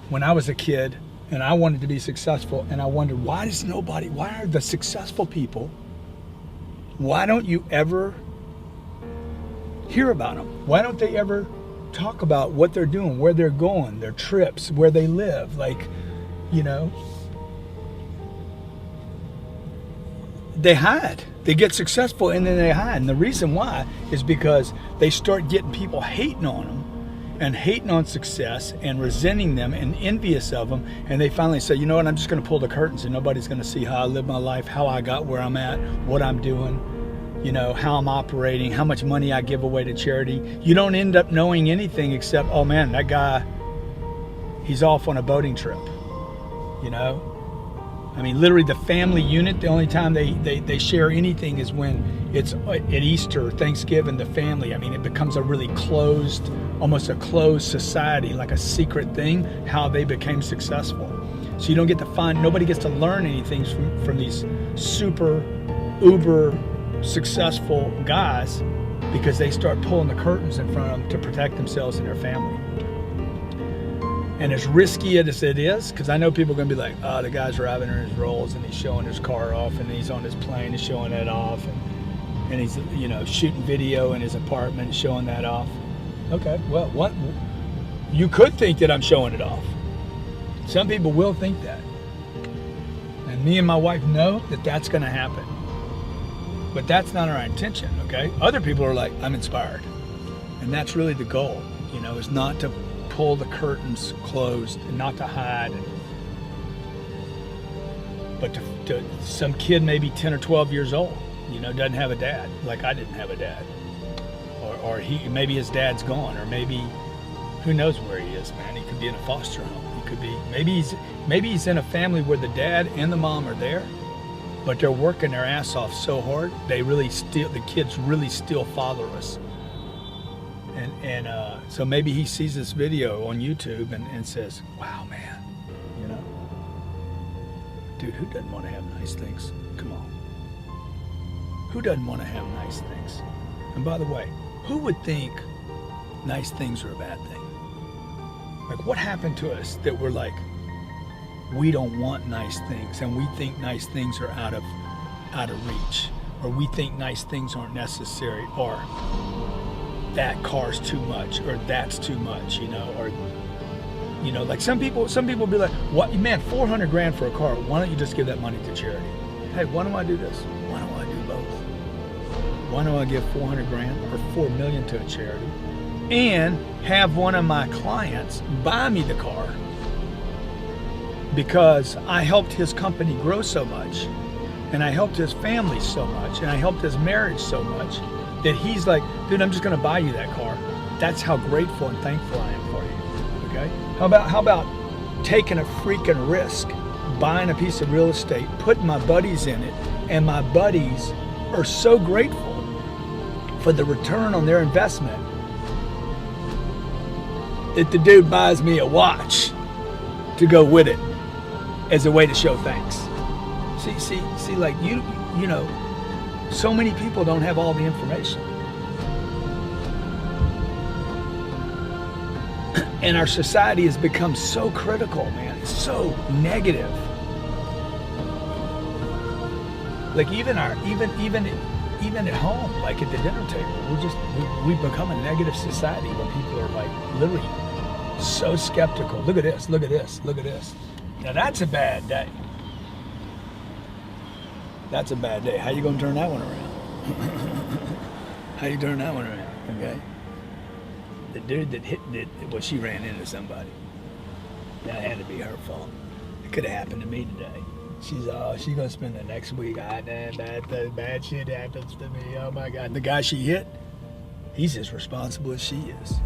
when I was a kid and I wanted to be successful, and I wondered, why are the successful people, why don't you ever hear about them? Why don't they ever talk about what they're doing, where they're going, their trips, where they live? Like, they hide. They get successful and then they hide. And the reason why is because they start getting people hating on them and hating on success and resenting them and envious of them. And they finally say, you know what, I'm just going to pull the curtains and nobody's going to see how I live my life, how I got where I'm at, what I'm doing, how I'm operating, how much money I give away to charity. You don't end up knowing anything except, oh man, that guy, he's off on a boating trip, I mean, literally the family unit, the only time they share anything is when it's at Easter, Thanksgiving, the family. I mean, it becomes a really closed, almost a closed society, like a secret thing, how they became successful. So you don't get to nobody gets to learn anything from these super, uber successful guys, because they start pulling the curtains in front of them to protect themselves and their family. And as risky as it is, because I know people are going to be like, oh, the guy's driving in his Rolls and he's showing his car off, and he's on his plane and showing it off, and he's shooting video in his apartment and showing that off. Okay, well, what you could think that I'm showing it off. Some people will think that, and me and my wife know that that's going to happen, but that's not our intention. Okay, other people are like, I'm inspired, and that's really the goal. Is not to pull the curtains closed and not to hide, but to some kid maybe 10 or 12 years old, doesn't have a dad, like I didn't have a dad, or maybe his dad's gone, or maybe who knows where he is, man. He could be in a foster home. He could be maybe he's in a family where the dad and the mom are there, but they're working their ass off so hard the kids really still follow us. And so maybe he sees this video on YouTube and says, wow, man, dude, who doesn't want to have nice things? Come on. Who doesn't want to have nice things? And by the way, who would think nice things are a bad thing? Like, what happened to us that we're like, we don't want nice things, and we think nice things are out of reach, or we think nice things aren't necessary, or that car's too much, or that's too much, or like some people be like, what, man, $400,000 for a car, why don't you just give that money to charity? Hey, why don't I do this? Why don't I do both? Why don't I give $400,000 or $4 million to a charity and have one of my clients buy me the car because I helped his company grow so much, and I helped his family so much, and I helped his marriage so much, that he's like, dude, I'm just going to buy you that car. That's how grateful and thankful I am for you. Okay? How about taking a freaking risk, buying a piece of real estate, putting my buddies in it, and my buddies are so grateful for the return on their investment that the dude buys me a watch to go with it as a way to show thanks. See, like so many people don't have all the information. And our society has become so critical, man. It's so negative. Like even at home, like at the dinner table, we've become a negative society where people are like literally so skeptical. Look at this, look at this, look at this. Now that's a bad day. That's a bad day. How you gonna turn that one around? How you turn that one around? Okay. The dude that hit it, well, she ran into somebody. That had to be her fault. It could have happened to me today. She's gonna spend the next week. Bad shit happens to me. Oh my God. The guy she hit, he's as responsible as she is.